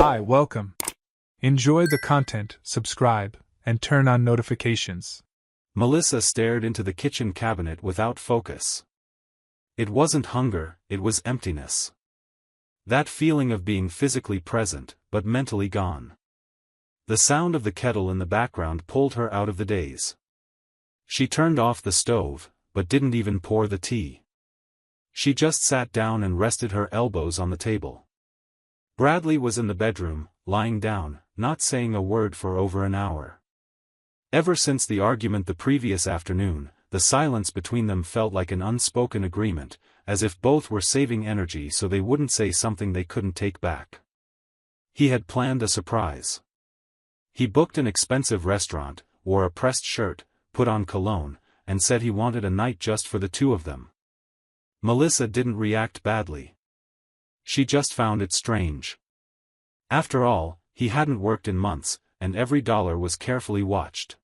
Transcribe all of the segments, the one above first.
Hi, welcome. Enjoy the content, subscribe, and turn on notifications. Melissa stared into the kitchen cabinet without focus. It wasn't hunger, it was emptiness. That feeling of being physically present, but mentally gone. The sound of the kettle in the background pulled her out of the daze. She turned off the stove, but didn't even pour the tea. She just sat down and rested her elbows on the table. Bradley was in the bedroom, lying down, not saying a word for over an hour. Ever since the argument the previous afternoon, the silence between them felt like an unspoken agreement, as if both were saving energy so they wouldn't say something they couldn't take back. He had planned a surprise. He booked an expensive restaurant, wore a pressed shirt, put on cologne, and said he wanted a night just for the two of them. Melissa didn't react badly. She just found it strange. After all, he hadn't worked in months, and every dollar was carefully watched.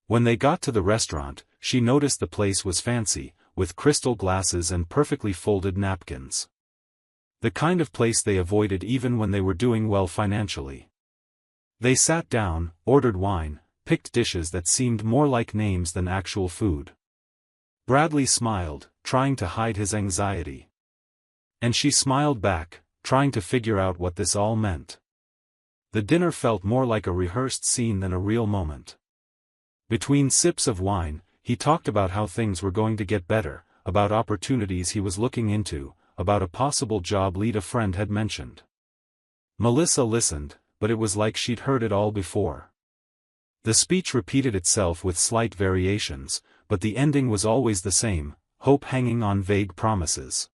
When they got to the restaurant, she noticed the place was fancy, with crystal glasses and perfectly folded napkins. The kind of place they avoided even when they were doing well financially. They sat down, ordered wine, picked dishes that seemed more like names than actual food. Bradley smiled, trying to hide his anxiety. And she smiled back, trying to figure out what this all meant. The dinner felt more like a rehearsed scene than a real moment. Between sips of wine, he talked about how things were going to get better, about opportunities he was looking into, about a possible job lead a friend had mentioned. Melissa listened, but it was like she'd heard it all before. The speech repeated itself with slight variations, but the ending was always the same, hope hanging on vague promises.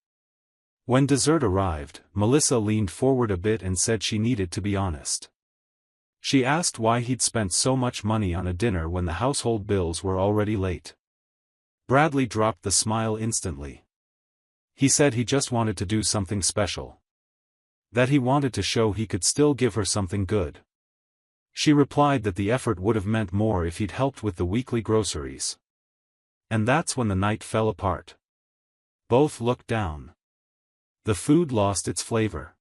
When dessert arrived, Melissa leaned forward a bit and said she needed to be honest. She asked why he'd spent so much money on a dinner when the household bills were already late. Bradley dropped the smile instantly. He said he just wanted to do something special. That he wanted to show he could still give her something good. She replied that the effort would have meant more if he'd helped with the weekly groceries. And that's when the night fell apart. Both looked down. The food lost its flavor.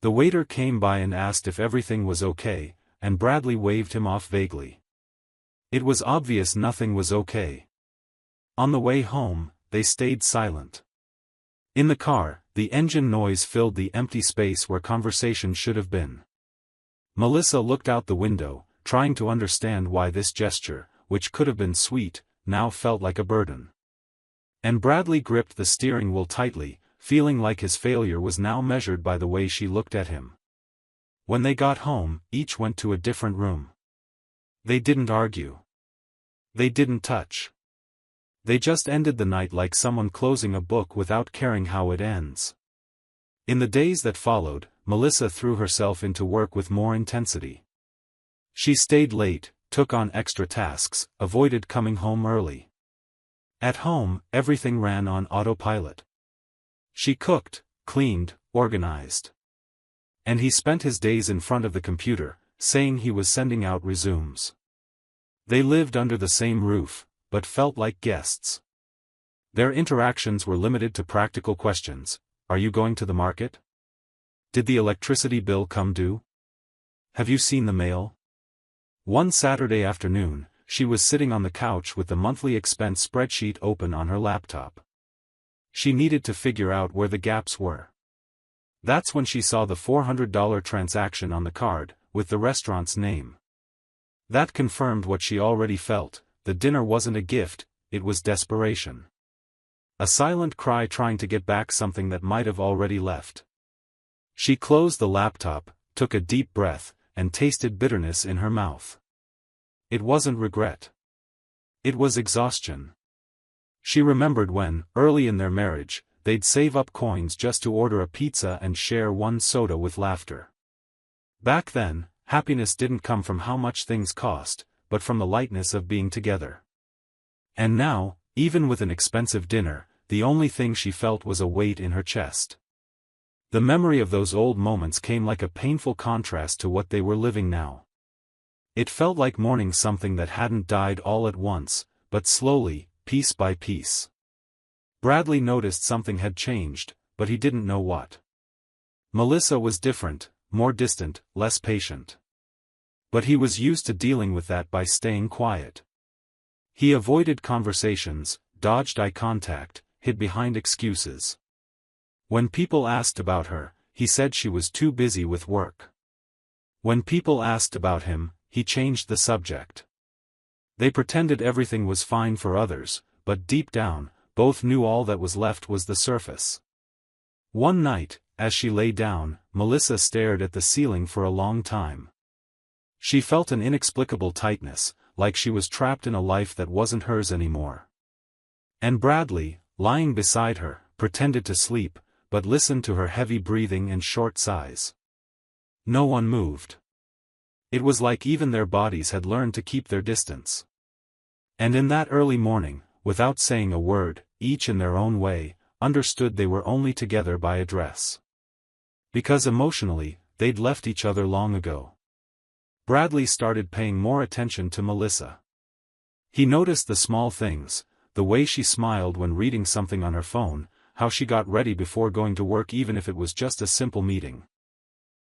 The waiter came by and asked if everything was okay, and Bradley waved him off vaguely. It was obvious nothing was okay. On the way home, they stayed silent. In the car, the engine noise filled the empty space where conversation should have been. Melissa looked out the window, trying to understand why this gesture, which could have been sweet, now felt like a burden. And Bradley gripped the steering wheel tightly, feeling like his failure was now measured by the way she looked at him. When they got home, each went to a different room. They didn't argue. They didn't touch. They just ended the night like someone closing a book without caring how it ends. In the days that followed, Melissa threw herself into work with more intensity. She stayed late, took on extra tasks, avoided coming home early. At home, everything ran on autopilot. She cooked, cleaned, organized. And he spent his days in front of the computer, saying he was sending out resumes. They lived under the same roof, but felt like guests. Their interactions were limited to practical questions. Are you going to the market? Did the electricity bill come due? Have you seen the mail? One Saturday afternoon, she was sitting on the couch with the monthly expense spreadsheet open on her laptop. She needed to figure out where the gaps were. That's when she saw the $400 transaction on the card, with the restaurant's name. That confirmed what she already felt: the dinner wasn't a gift, it was desperation. A silent cry trying to get back something that might have already left. She closed the laptop, took a deep breath, and tasted bitterness in her mouth. It wasn't regret. It was exhaustion. She remembered when, early in their marriage, they'd save up coins just to order a pizza and share one soda with laughter. Back then, happiness didn't come from how much things cost, but from the lightness of being together. And now, even with an expensive dinner, the only thing she felt was a weight in her chest. The memory of those old moments came like a painful contrast to what they were living now. It felt like mourning something that hadn't died all at once, but slowly, piece by piece. Bradley noticed something had changed, but he didn't know what. Melissa was different, more distant, less patient. But he was used to dealing with that by staying quiet. He avoided conversations, dodged eye contact, hid behind excuses. When people asked about her, he said she was too busy with work. When people asked about him, he changed the subject. They pretended everything was fine for others, but deep down, both knew all that was left was the surface. One night, as she lay down, Melissa stared at the ceiling for a long time. She felt an inexplicable tightness, like she was trapped in a life that wasn't hers anymore. And Bradley, lying beside her, pretended to sleep, but listened to her heavy breathing and short sighs. No one moved. It was like even their bodies had learned to keep their distance. And in that early morning, without saying a word, each in their own way, understood they were only together by address. Because emotionally, they'd left each other long ago. Bradley started paying more attention to Melissa. He noticed the small things, the way she smiled when reading something on her phone, how she got ready before going to work even if it was just a simple meeting.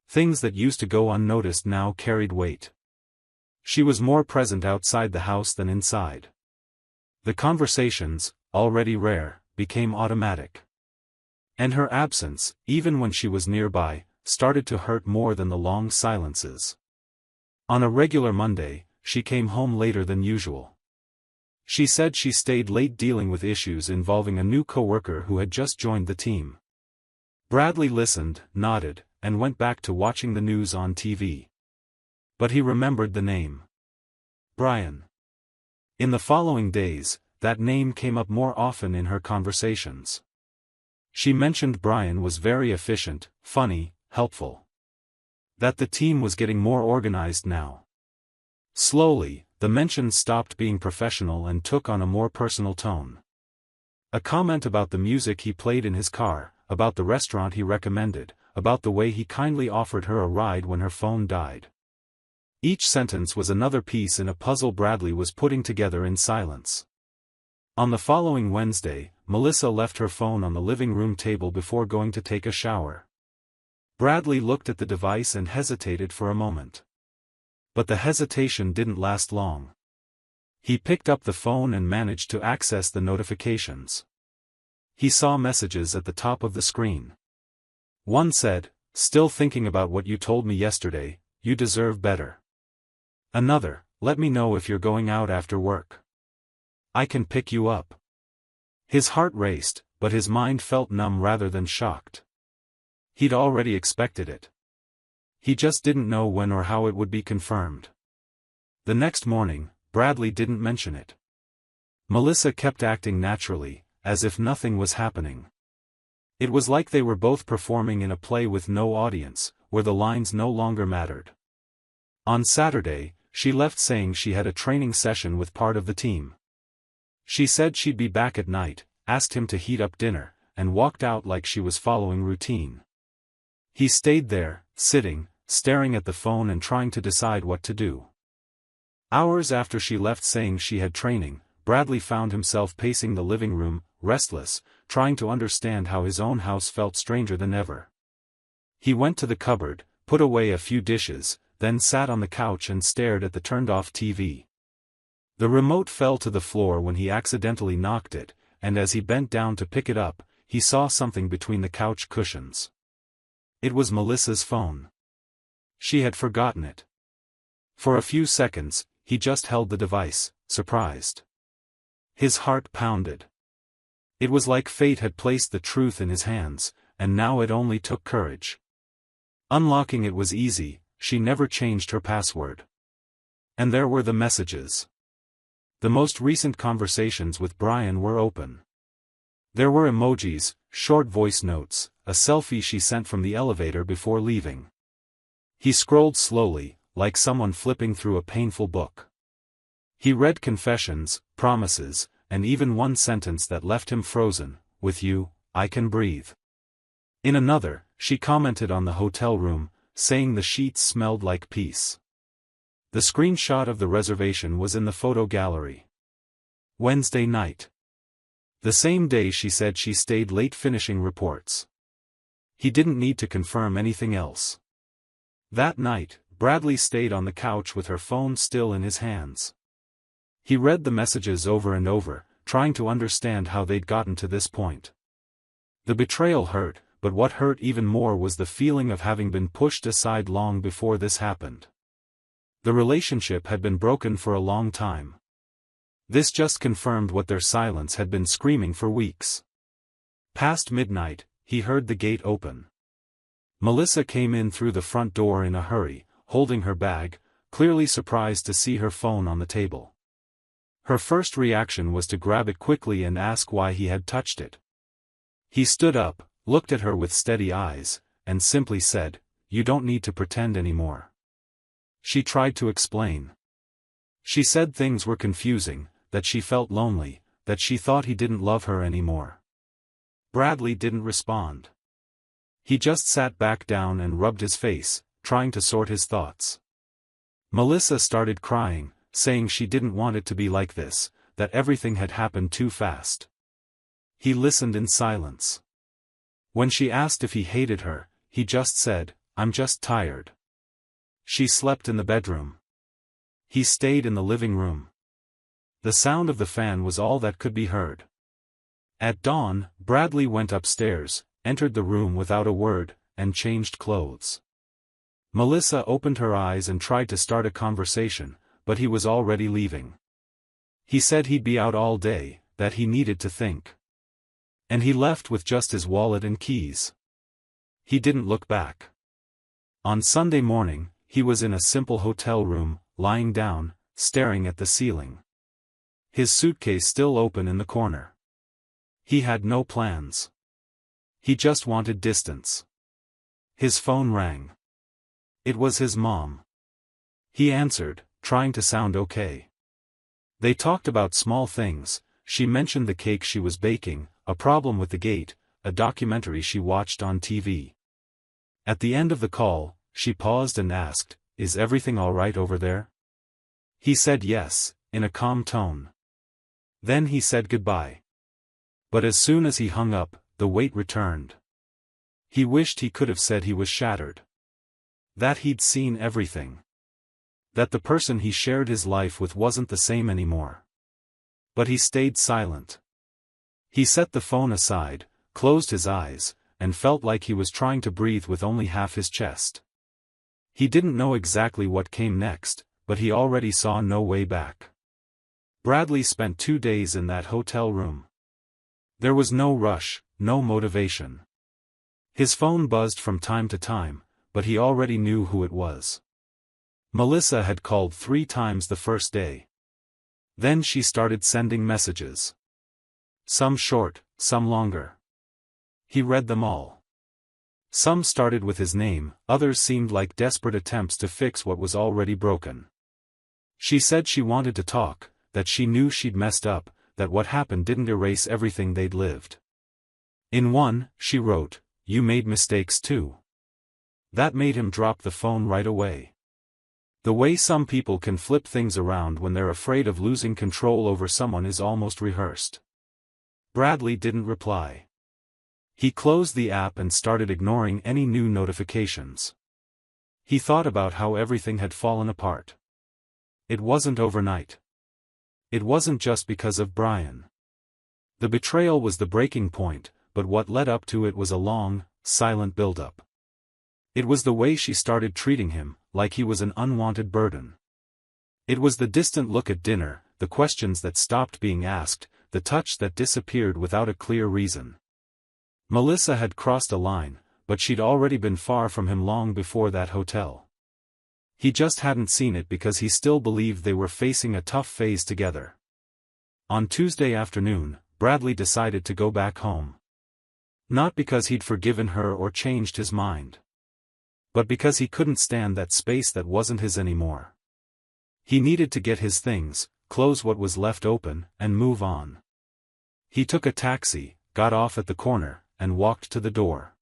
Things that used to go unnoticed now carried weight. She was more present outside the house than inside. The conversations, already rare, became automatic. And her absence, even when she was nearby, started to hurt more than the long silences. On a regular Monday, she came home later than usual. She said she stayed late dealing with issues involving a new coworker who had just joined the team. Bradley listened, nodded, and went back to watching the news on TV. But he remembered the name. Brian. In the following days, that name came up more often in her conversations. She mentioned Brian was very efficient, funny, helpful. That the team was getting more organized now. Slowly, the mentions stopped being professional and took on a more personal tone. A comment about the music he played in his car, about the restaurant he recommended, about the way he kindly offered her a ride when her phone died. Each sentence was another piece in a puzzle Bradley was putting together in silence. On the following Wednesday, Melissa left her phone on the living room table before going to take a shower. Bradley looked at the device and hesitated for a moment. But the hesitation didn't last long. He picked up the phone and managed to access the notifications. He saw messages at the top of the screen. One said, "Still thinking about what you told me yesterday, you deserve better." Another, "Let me know if you're going out after work. I can pick you up." His heart raced, but his mind felt numb rather than shocked. He'd already expected it. He just didn't know when or how it would be confirmed. The next morning, Bradley didn't mention it. Melissa kept acting naturally, as if nothing was happening. It was like they were both performing in a play with no audience, where the lines no longer mattered. On Saturday, she left saying she had a training session with part of the team. She said she'd be back at night, asked him to heat up dinner, and walked out like she was following routine. He stayed there, sitting, staring at the phone and trying to decide what to do. Hours after she left saying she had training, Bradley found himself pacing the living room, restless, trying to understand how his own house felt stranger than ever. He went to the cupboard, put away a few dishes, then sat on the couch and stared at the turned-off TV. The remote fell to the floor when he accidentally knocked it, and as he bent down to pick it up, he saw something between the couch cushions. It was Melissa's phone. She had forgotten it. For a few seconds, he just held the device, surprised. His heart pounded. It was like fate had placed the truth in his hands, and now it only took courage. Unlocking it was easy, she never changed her password. And there were the messages. The most recent conversations with Brian were open. There were emojis, short voice notes, a selfie she sent from the elevator before leaving. He scrolled slowly, like someone flipping through a painful book. He read confessions, promises, and even one sentence that left him frozen, "With you, I can breathe." In another, she commented on the hotel room, saying the sheets smelled like peace. The screenshot of the reservation was in the photo gallery. Wednesday night. The same day she said she stayed late finishing reports. He didn't need to confirm anything else. That night, Bradley stayed on the couch with her phone still in his hands. He read the messages over and over, trying to understand how they'd gotten to this point. The betrayal hurt, but what hurt even more was the feeling of having been pushed aside long before this happened. The relationship had been broken for a long time. This just confirmed what their silence had been screaming for weeks. Past midnight, he heard the gate open. Melissa came in through the front door in a hurry, holding her bag, clearly surprised to see her phone on the table. Her first reaction was to grab it quickly and ask why he had touched it. He stood up, looked at her with steady eyes, and simply said, "You don't need to pretend anymore." She tried to explain. She said things were confusing, that she felt lonely, that she thought he didn't love her anymore. Bradley didn't respond. He just sat back down and rubbed his face, trying to sort his thoughts. Melissa started crying, saying she didn't want it to be like this, that everything had happened too fast. He listened in silence. When she asked if he hated her, he just said, "I'm just tired." She slept in the bedroom. He stayed in the living room. The sound of the fan was all that could be heard. At dawn, Bradley went upstairs, entered the room without a word, and changed clothes. Melissa opened her eyes and tried to start a conversation, but he was already leaving. He said he'd be out all day, that he needed to think. And he left with just his wallet and keys. He didn't look back. On Sunday morning, he was in a simple hotel room, lying down, staring at the ceiling. His suitcase still open in the corner. He had no plans. He just wanted distance. His phone rang. It was his mom. He answered, trying to sound okay. They talked about small things. She mentioned the cake she was baking, a problem with the gate, a documentary she watched on TV. At the end of the call, she paused and asked, "Is everything all right over there?" He said yes, in a calm tone. Then he said goodbye. But as soon as he hung up, the weight returned. He wished he could have said he was shattered. That he'd seen everything. That the person he shared his life with wasn't the same anymore. But he stayed silent. He set the phone aside, closed his eyes, and felt like he was trying to breathe with only half his chest. He didn't know exactly what came next, but he already saw no way back. Bradley spent 2 days in that hotel room. There was no rush, no motivation. His phone buzzed from time to time, but he already knew who it was. Melissa had called 3 times the first day. Then she started sending messages. Some short, some longer. He read them all. Some started with his name, others seemed like desperate attempts to fix what was already broken. She said she wanted to talk, that she knew she'd messed up, that what happened didn't erase everything they'd lived. In one, she wrote, "You made mistakes too." That made him drop the phone right away. The way some people can flip things around when they're afraid of losing control over someone is almost rehearsed. Bradley didn't reply. He closed the app and started ignoring any new notifications. He thought about how everything had fallen apart. It wasn't overnight. It wasn't just because of Brian. The betrayal was the breaking point, but what led up to it was a long, silent buildup. It was the way she started treating him, like he was an unwanted burden. It was the distant look at dinner, the questions that stopped being asked, the touch that disappeared without a clear reason. Melissa had crossed a line, but she'd already been far from him long before that hotel. He just hadn't seen it because he still believed they were facing a tough phase together. On Tuesday afternoon, Bradley decided to go back home. Not because he'd forgiven her or changed his mind. But because he couldn't stand that space that wasn't his anymore. He needed to get his things, close what was left open, and move on. He took a taxi, got off at the corner, and walked to the door.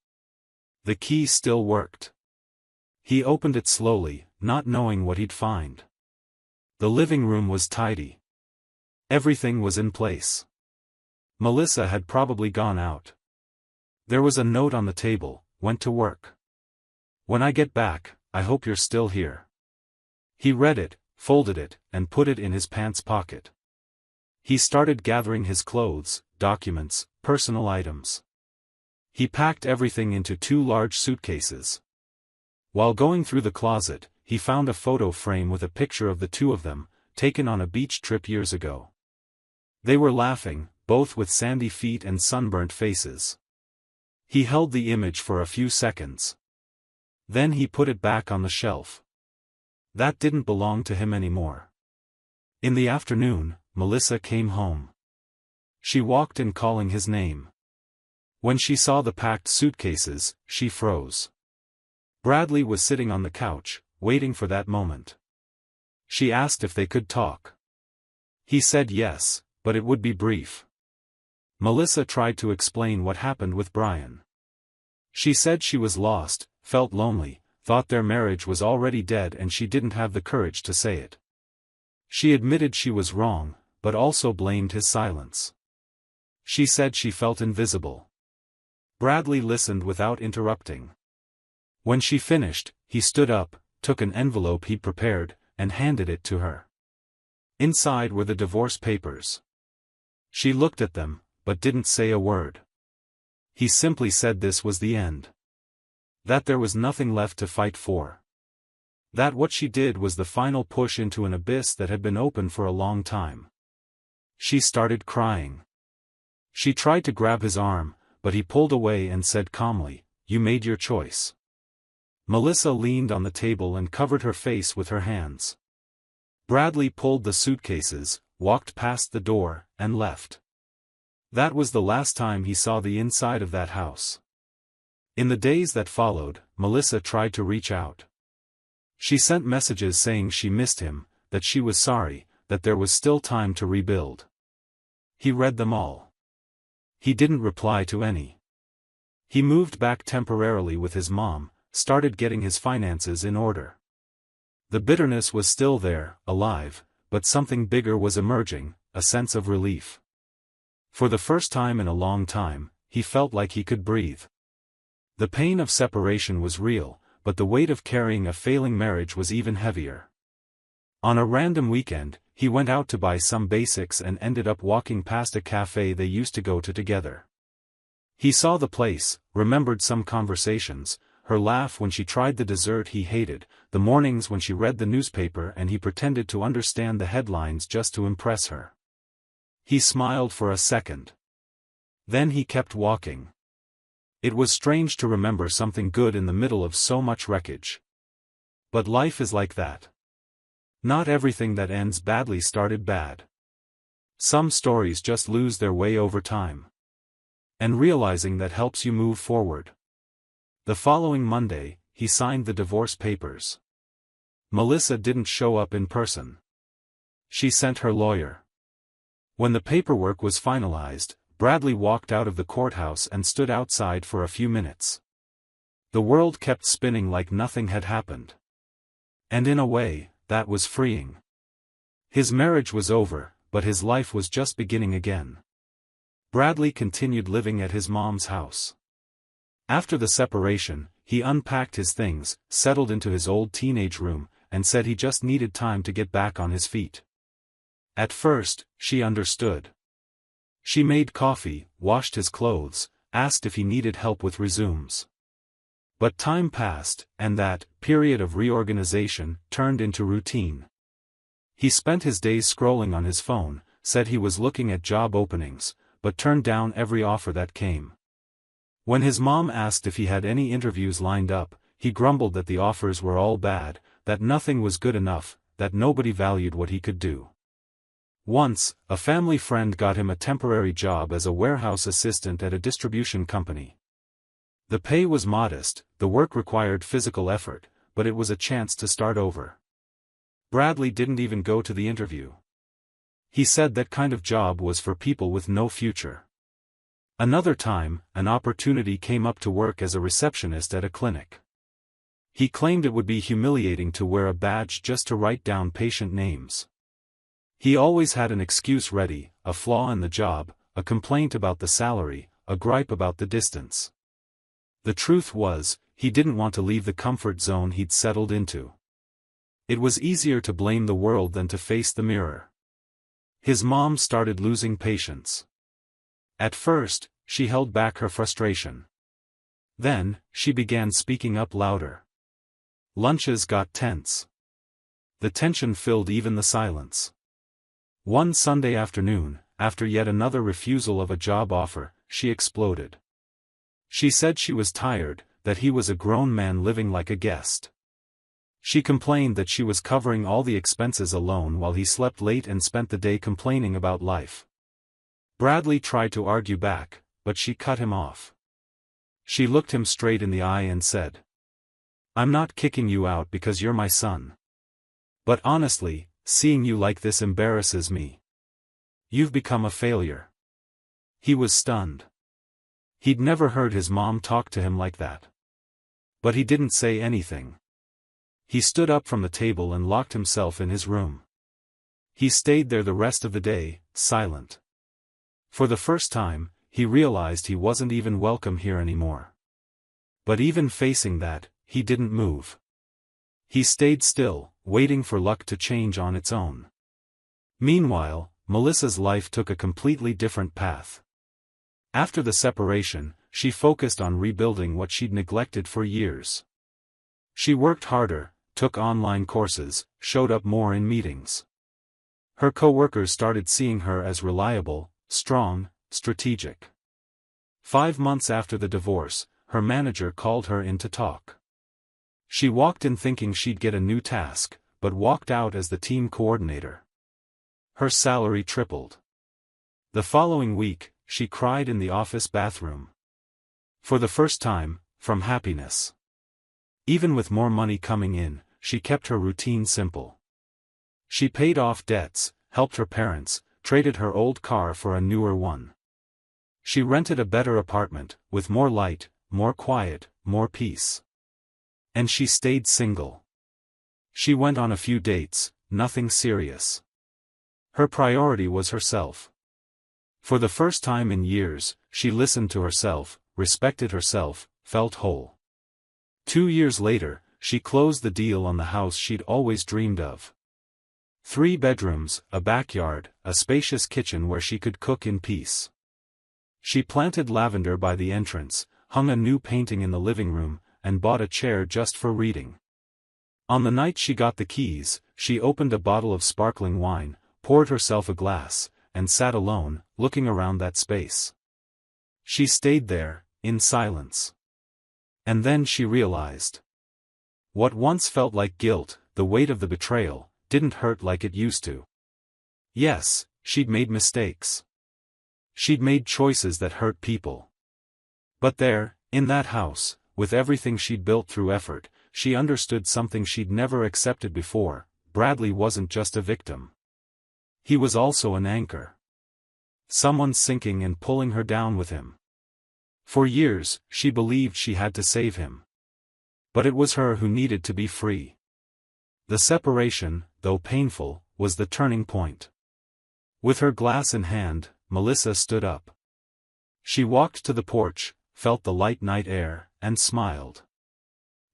The key still worked. He opened it slowly, not knowing what he'd find. The living room was tidy. Everything was in place. Melissa had probably gone out. There was a note on the table, "Went to work. When I get back, I hope you're still here. He read it, folded it, and put it in his pants pocket. He started gathering his clothes, documents, personal items. He packed everything into 2 large suitcases. While going through the closet, he found a photo frame with a picture of the 2 of them, taken on a beach trip years ago. They were laughing, both with sandy feet and sunburnt faces. He held the image for a few seconds. Then he put it back on the shelf. That didn't belong to him anymore. In the afternoon, Melissa came home. She walked in calling his name. When she saw the packed suitcases, she froze. Bradley was sitting on the couch, waiting for that moment. She asked if they could talk. He said yes, but it would be brief. Melissa tried to explain what happened with Brian. She said she was lost, felt lonely, thought their marriage was already dead, and she didn't have the courage to say it. She admitted she was wrong, but also blamed his silence. She said she felt invisible. Bradley listened without interrupting. When she finished, he stood up, took an envelope he'd prepared, and handed it to her. Inside were the divorce papers. She looked at them, but didn't say a word. He simply said this was the end. That there was nothing left to fight for. That what she did was the final push into an abyss that had been open for a long time. She started crying. She tried to grab his arm, but he pulled away and said calmly, "You made your choice." Melissa leaned on the table and covered her face with her hands. Bradley pulled the suitcases, walked past the door, and left. That was the last time he saw the inside of that house. In the days that followed, Melissa tried to reach out. She sent messages saying she missed him, that she was sorry, that there was still time to rebuild. He read them all. He didn't reply to any. He moved back temporarily with his mom, started getting his finances in order. The bitterness was still there, alive, but something bigger was emerging, a sense of relief. For the first time in a long time, he felt like he could breathe. The pain of separation was real, but the weight of carrying a failing marriage was even heavier. On a random weekend, he went out to buy some basics and ended up walking past a cafe they used to go to together. He saw the place, remembered some conversations, her laugh when she tried the dessert he hated, the mornings when she read the newspaper and he pretended to understand the headlines just to impress her. He smiled for a second. Then he kept walking. It was strange to remember something good in the middle of so much wreckage. But life is like that. Not everything that ends badly started bad. Some stories just lose their way over time. And realizing that helps you move forward. The following Monday, he signed the divorce papers. Melissa didn't show up in person. She sent her lawyer. When the paperwork was finalized, Bradley walked out of the courthouse and stood outside for a few minutes. The world kept spinning like nothing had happened. And in a way, that was freeing. His marriage was over, but his life was just beginning again. Bradley continued living at his mom's house. After the separation, he unpacked his things, settled into his old teenage room, and said he just needed time to get back on his feet. At first, she understood. She made coffee, washed his clothes, asked if he needed help with resumes. But time passed, and that period of reorganization turned into routine. He spent his days scrolling on his phone, said he was looking at job openings, but turned down every offer that came. When his mom asked if he had any interviews lined up, he grumbled that the offers were all bad, that nothing was good enough, that nobody valued what he could do. Once, a family friend got him a temporary job as a warehouse assistant at a distribution company. The pay was modest, the work required physical effort, but it was a chance to start over. Bradley didn't even go to the interview. He said that kind of job was for people with no future. Another time, an opportunity came up to work as a receptionist at a clinic. He claimed it would be humiliating to wear a badge just to write down patient names. He always had an excuse ready, a flaw in the job, a complaint about the salary, a gripe about the distance. The truth was, he didn't want to leave the comfort zone he'd settled into. It was easier to blame the world than to face the mirror. His mom started losing patience. At first, she held back her frustration. Then, she began speaking up louder. Lunches got tense. The tension filled even the silence. One Sunday afternoon, after yet another refusal of a job offer, she exploded. She said she was tired, that he was a grown man living like a guest. She complained that she was covering all the expenses alone while he slept late and spent the day complaining about life. Bradley tried to argue back, but she cut him off. She looked him straight in the eye and said, "I'm not kicking you out because you're my son. But honestly, seeing you like this embarrasses me. You've become a failure." He was stunned. He'd never heard his mom talk to him like that. But he didn't say anything. He stood up from the table and locked himself in his room. He stayed there the rest of the day, silent. For the first time, he realized he wasn't even welcome here anymore. But even facing that, he didn't move. He stayed still, waiting for luck to change on its own. Meanwhile, Melissa's life took a completely different path. After the separation, she focused on rebuilding what she'd neglected for years. She worked harder, took online courses, showed up more in meetings. Her co-workers started seeing her as reliable, strong, strategic. 5 months after the divorce, her manager called her in to talk. She walked in thinking she'd get a new task, but walked out as the team coordinator. Her salary tripled. The following week, she cried in the office bathroom. For the first time, from happiness. Even with more money coming in, she kept her routine simple. She paid off debts, helped her parents, traded her old car for a newer one. She rented a better apartment, with more light, more quiet, more peace. And she stayed single. She went on a few dates, nothing serious. Her priority was herself. For the first time in years, she listened to herself, respected herself, felt whole. 2 years later, she closed the deal on the house she'd always dreamed of. 3 bedrooms, a backyard, a spacious kitchen where she could cook in peace. She planted lavender by the entrance, hung a new painting in the living room, and bought a chair just for reading. On the night she got the keys, she opened a bottle of sparkling wine, poured herself a glass, and sat alone, looking around that space. She stayed there, in silence. And then she realized. What once felt like guilt, the weight of the betrayal, didn't hurt like it used to. Yes, she'd made mistakes. She'd made choices that hurt people. But there, in that house, with everything she'd built through effort, she understood something she'd never accepted before: Bradley wasn't just a victim. He was also an anchor. Someone sinking and pulling her down with him. For years, she believed she had to save him. But it was her who needed to be free. The separation, though painful, was the turning point. With her glass in hand, Melissa stood up. She walked to the porch, felt the light night air, and smiled.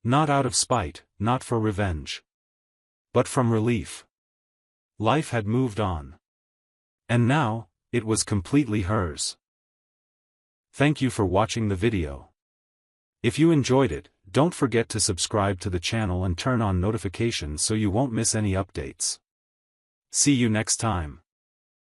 Not out of spite, not for revenge. But from relief. Life had moved on. And now, it was completely hers. Thank you for watching the video. If you enjoyed it, don't forget to subscribe to the channel and turn on notifications so you won't miss any updates. See you next time.